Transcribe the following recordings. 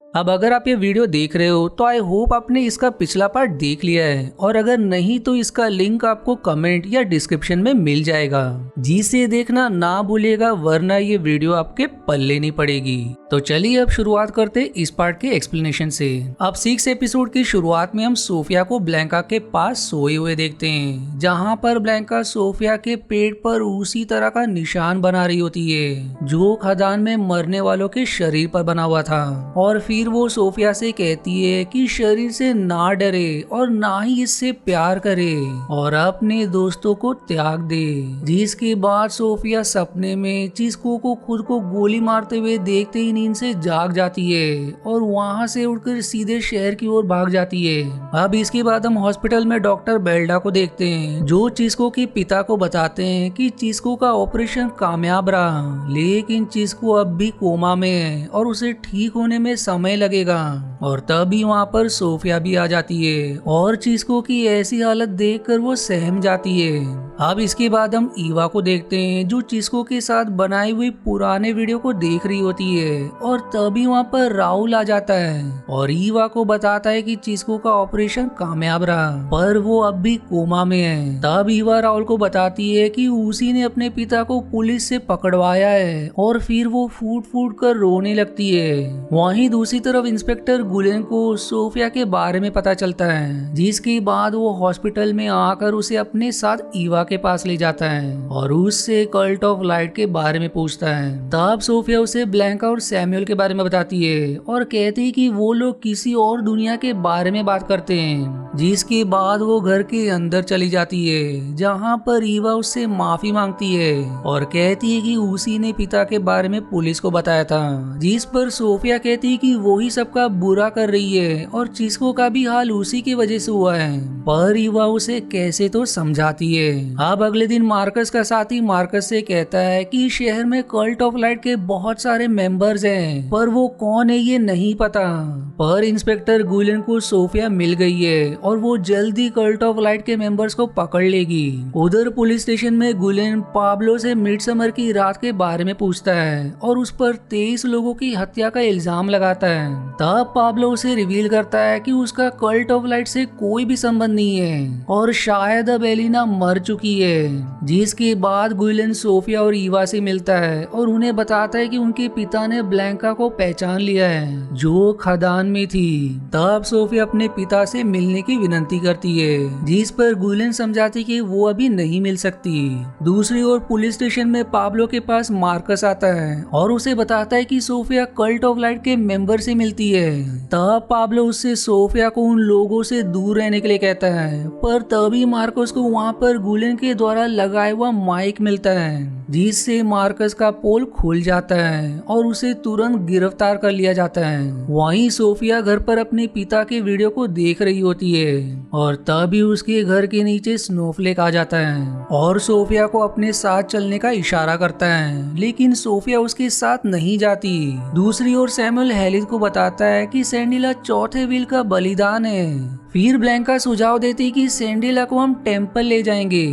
अब अगर आप ये वीडियो देख रहे हो तो आई होप आपने इसका पिछला पार्ट देख लिया है, और अगर नहीं तो इसका लिंक आपको कमेंट या डिस्क्रिप्शन में मिल जाएगा, जिसे देखना ना भूलिएगा, वरना ये वीडियो आपके पल्ले नहीं पड़ेगी। तो चलिए अब शुरुआत करते इस पार्ट के एक्सप्लेनेशन से। अब 6 एपिसोड की शुरुआत में हम सोफिया को ब्लैंका के पास सोए हुए देखते हैं, जहाँ पर ब्लैंका सोफिया के पेट पर उसी तरह का निशान बना रही होती है जो खदान में मरने वालों के शरीर पर बना हुआ था। और फिर वो सोफिया से कहती है कि शरीर से ना डरे और ना ही इससे प्यार करे और अपने दोस्तों को त्याग दे। जिसके बाद सोफिया सपने में चिस्को को खुद को गोली मारते हुए देखते ही नींद से जाग जाती है और वहाँ से उठकर सीधे शहर की ओर भाग जाती है। अब इसके बाद हम हॉस्पिटल में डॉक्टर बेल्डा को देखते हैं, जो चिस्को के पिता को बताते हैं कि चिस्को का ऑपरेशन कामयाब रहा, लेकिन चिस्को अब भी कोमा में है और उसे ठीक होने में समय लगेगा। और तभी वहाँ पर सोफिया भी आ जाती है और चिस्को की ऐसी हालत देखकर वो सहम जाती है। अब इसके बाद हम ईवा को देखते हैं, जो चिस्को के साथ बनाई हुई पुराने वीडियो को देख रही होती है। और तभी वहाँ पर राहुल आ जाता है और ईवा को बताता है कि चिस्को का ऑपरेशन कामयाब रहा, पर वो अब भी कोमा में है। तब ईवा राहुल को बताती है कि उसी ने अपने पिता को पुलिस से पकड़वाया है, और फिर वो फूट फूट कर रोने लगती है। वहीं दूसरी तरफ इंस्पेक्टर गुलेन को सोफिया के बारे में पता चलता है, जिसके बाद वो हॉस्पिटल में आकर उसे अपने साथ ईवा के पास ले जाता है और उससे कल्ट ऑफ लाइट के बारे में पूछता है। तब सोफिया उसे ब्लैंका और सैमुअल के बारे में बताती है और कहती है कि वो लोग किसी और दुनिया के बारे में बात करते हैं। जिसके बाद वो घर के अंदर चली जाती है, जहाँ पर ईवा उससे माफी मांगती है और कहती है कि उसी ने पिता के बारे में पुलिस को बताया था। जिस पर सोफिया कहती है कि वो ही सबका बुरा कर रही है और चिस्को का भी हाल उसी की वजह से हुआ है, पर ईवा उसे कैसे तो समझाती है। अब अगले दिन मार्कस का साथी मार्कस से कहता है कि शहर में कल्ट ऑफ लाइट के बहुत सारे मेंबर्स हैं, पर वो कौन है ये नहीं पता। पर इंस्पेक्टर गुलेन को सोफिया मिल गई है और वो जल्दी कल्ट ऑफ लाइट के मेंबर्स को पकड़ लेगी। उधर पुलिस स्टेशन में गुलेन पाब्लो से मिडसमर की रात के बारे में पूछता है और उस पर 23 लोगों की हत्या का इल्जाम लगाता है। तब पाब्लो उसे रिवील करता है कि उसका कल्ट ऑफ लाइट से कोई भी संबंध नहीं है और शायद अब एलिना मर चुकी है। जिसके बाद गुलेन सोफिया और ईवा से मिलता है और उन्हें बताता है कि उनके पिता ने ब्लैंका को पहचान लिया है, जो खदान में थी। तब सोफिया अपने पिता से मिलने की विनती करती है, जिस पर गुलेन समझाती कि वो अभी नहीं मिल सकती। दूसरी ओर पुलिस स्टेशन में पाब्लो के पास मार्कस आता है और उसे बताता है कि सोफिया कल्ट ऑफ लाइट के मेंबर से मिलती है। तब पाब्लो उससे सोफिया को उन लोगों से दूर रहने के लिए कहता है, पर तभी मार्कस को वहाँ पर गुलेन के द्वारा लगाया हुआ माइक मिलता है, जिससे मार्कस का पोल खुल जाता है और उसे तुरंत गिरफ्तार कर लिया जाता है। वहीं सोफिया घर पर अपने पिता के वीडियो को देख रही होती है और तभी उसके घर के नीचे स्नोफ्लेक आ जाता है और सोफिया को अपने साथ चलने का इशारा करता है, लेकिन सोफिया उसके साथ नहीं जाती। दूसरी ओर सैमुअल हेलिस को बताता है कि सैंडिला चौथे व्हील का बलिदान है। फिर ब्लैंका सुझाव देती कि सैंडिला को हम टेम्पल ले जाएंगे।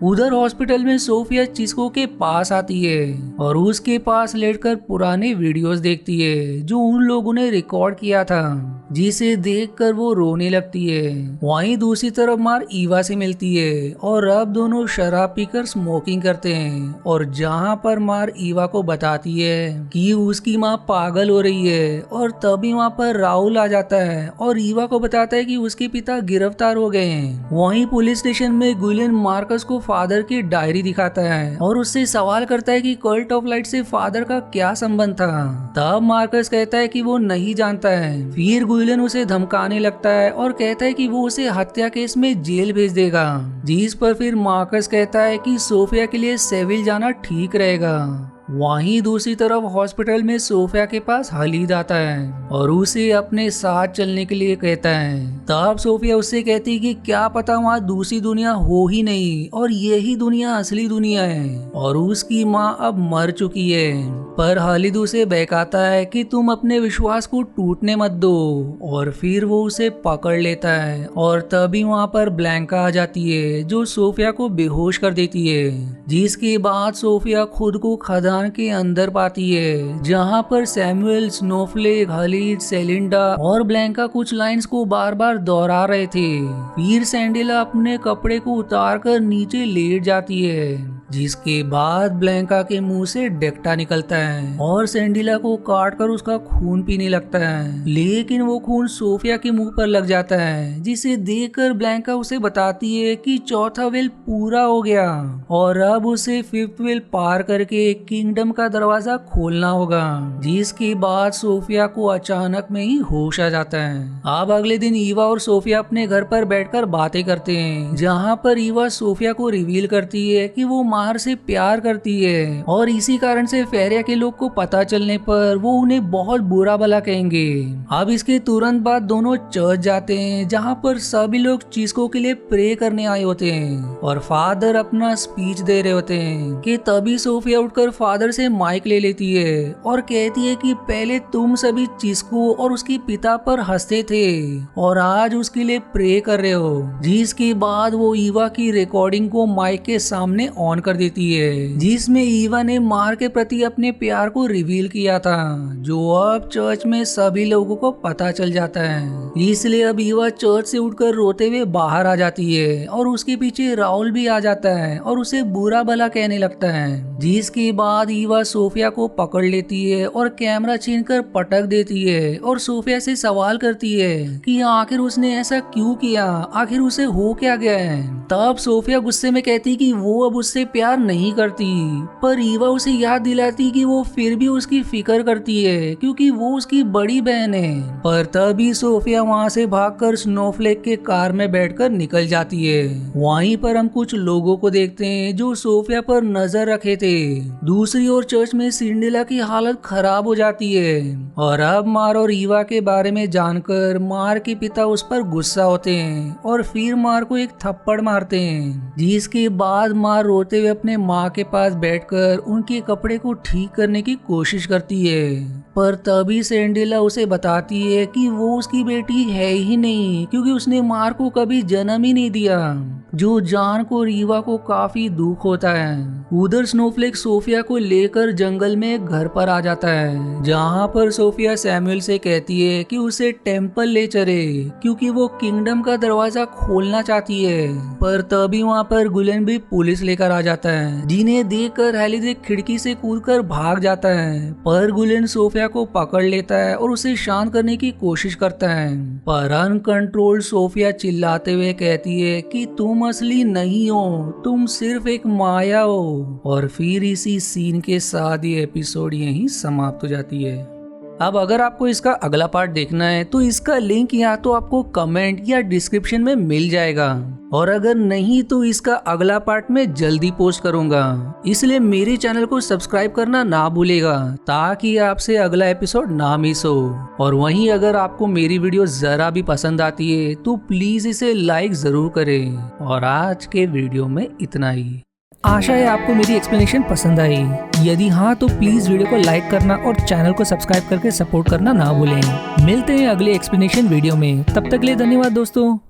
उधर हॉस्पिटल में सोफिया चिस्को के पास आती है और उसके पास लेटकर पुराने वीडियोस देखती है जो उन लोगों ने रिकॉर्ड किया था, जिसे देखकर वो रोने लगती है। वहीं दूसरी तरफ मार ईवा से मिलती है और अब दोनों शराब पीकर स्मोकिंग करते हैं, और जहां पर मार ईवा को बताती है कि उसकी माँ पागल हो रही है। और तभी वहां पर राहुल आ जाता है और ईवा को बताता है कि उसके पिता गिरफ्तार हो गए हैं। वहीं पुलिस स्टेशन में गुलेन मार्कस को फादर की डायरी दिखाता है और उससे सवाल करता है कि कल्ट ऑफ लाइट से फादर का क्या संबंध था। तब मार्कस कहता है कि वो नहीं जानता है। फिर गुलेन उसे धमकाने लगता है और कहता है कि वो उसे हत्या केस में जेल भेज देगा, जिस पर फिर मार्कस कहता है कि सोफिया के लिए सेविल जाना ठीक रहेगा। वहीं दूसरी तरफ हॉस्पिटल में सोफिया के पास हलीद आता है और उसे अपने साथ चलने के लिए कहता है। तब सोफिया उससे कहती है कि क्या पता वहाँ दूसरी दुनिया हो ही नहीं और यही दुनिया असली दुनिया है और उसकी माँ अब मर चुकी है। पर हलीद उसे बहकाता है कि तुम अपने विश्वास को टूटने मत दो, और फिर वो उसे पकड़ लेता है और तभी वहाँ पर ब्लैंका आ जाती है जो सोफिया को बेहोश कर देती है। जिसके बाद सोफिया खुद को खदान मैदान के अंदर पाती है, जहाँ पर सैमुअल, स्नोफ्लेक, हलीड, सेलिंडा और ब्लैंका कुछ लाइंस को बार बार दोहरा रहे थे। फिर सैंडेला अपने कपड़े को उतारकर नीचे लेट जाती है, जिसके बाद ब्लैंका के मुंह से डेक्टा निकलता है और सैंडेला को काटकर उसका खून पीने लगता है, लेकिन वो खून सोफिया के मुंह पर लग जाता है, जिसे देखकर ब्लैंका उसे बताती है कि चौथा वेल पूरा हो गया और अब उसे फिफ्थ वेल पार करके किंगडम का दरवाजा खोलना होगा। जिसके बाद सोफिया को अचानक में ही होश आ जाता है। अब अगले दिन ईवा और सोफिया अपने घर पर बैठकर बातें करते हैं, जहाँ पर ईवा सोफिया को रिवील करती है कि वो मार से प्यार करती है और इसी कारण से फेरिया के लोग को पता चलने पर वो उन्हें बहुत बुरा भला कहेंगे। अब इसके तुरंत बाद दोनों चर्च जाते हैं, जहाँ पर सभी लोग चीस्को के लिए प्रे करने आए होते हैं और फादर अपना स्पीच दे रहे होते हैं कि तभी सोफिया उठकर फादर से माइक ले लेती है और कहती है कि पहले तुम सभी चीस्को और उसके पिता पर हंसते थे और आज उसके लिए प्रे कर रहे हो। जिसके बाद वो ईवा की रिकॉर्डिंग को माइक के सामने ऑन कर देती है, जिसमें ईवा ने मार के प्रति अपने प्यार को रिवील किया था, जो अब चर्च में सभी लोगों को पता चल जाता है। इसलिए अब ईवा चर्च से उठकर रोते हुए बाहर आ जाती है और उसके पीछे राहुल भी आ जाता है और उसे बुरा भला कहने लगता है। जिसके बाद ईवा सोफिया को पकड़ लेती है और कैमरा छीनकर पटक देती है और सोफिया से सवाल करती है कि आखिर उसने ऐसा क्यों किया, आखिर उसे हो क्या गया है। तब सोफिया गुस्से में कहती कि वो अब उससे प्यार नहीं करती, पर ईवा उसे याद दिलाती कि वो फिर भी उसकी फिक्र करती है क्योंकि वो उसकी बड़ी बहन है। पर तभी सोफिया वहाँ से भागकर स्नोफ्लेक के कार में बैठकर निकल जाती है। वहीं पर हम कुछ लोगों को देखते हैं जो सोफिया पर नजर रखे थे। दूसरी ओर चर्च में सिंड्रेला की हालत खराब हो जाती है और अब मार और ईवा के बारे में जानकर मार के पिता उस पर गुस्सा होते हैं और फिर मार को एक थप्पड़ मारते हैं। जिसके बाद मार रोते हुए अपने माँ के पास बैठकर उनके कपड़े को ठीक करने की कोशिश करती है, पर तभी सिंड्रेला उसे बताती है कि वो उसकी बेटी है ही नहीं क्योंकि उसने मार को कभी जन्म ही नहीं दिया, जो जान को रीवा को काफी दुख होता है। उधर स्नोफ्लेक सोफिया को लेकर जंगल में एक घर पर आ जाता है, जहाँ पर सोफिया सैमुअल से कहती है कि उसे टेम्पल ले चले क्योंकि वो किंगडम का दरवाजा खोलना चाहती है। पर तभी वहाँ पर गुलेन भी पुलिस लेकर आ जाता है, जिन्हें देखकर हैलिड खिड़की से कूदकर भाग जाता है, पर गुलेन सोफिया को पकड़ लेता है और उसे शांत करने की कोशिश करता है। पर अनकंट्रोल्ड सोफिया चिल्लाते हुए कहती है कि तुम असली नहीं हो, तुम सिर्फ एक माया हो। और फिर इसी सीन के साथ ये एपिसोड यहीं समाप्त हो जाती है। अब अगर आपको इसका अगला पार्ट देखना है तो इसका लिंक या तो आपको कमेंट या डिस्क्रिप्शन में मिल जाएगा, और अगर नहीं तो इसका अगला पार्ट मैं जल्दी पोस्ट करूंगा। इसलिए मेरे चैनल को सब्सक्राइब करना ना भूलेगा ताकि आपसे अगला एपिसोड ना मिस हो। और वहीं अगर आपको मेरी वीडियो जरा भी पसंद आती है तो प्लीज इसे लाइक जरूर करें। और आज के वीडियो में इतना ही। आशा है आपको मेरी एक्सप्लेनेशन पसंद आई। यदि हाँ तो प्लीज वीडियो को लाइक करना और चैनल को सब्सक्राइब करके सपोर्ट करना ना भूलें। मिलते हैं अगले एक्सप्लेनेशन वीडियो में, तब तक के लिए धन्यवाद दोस्तों।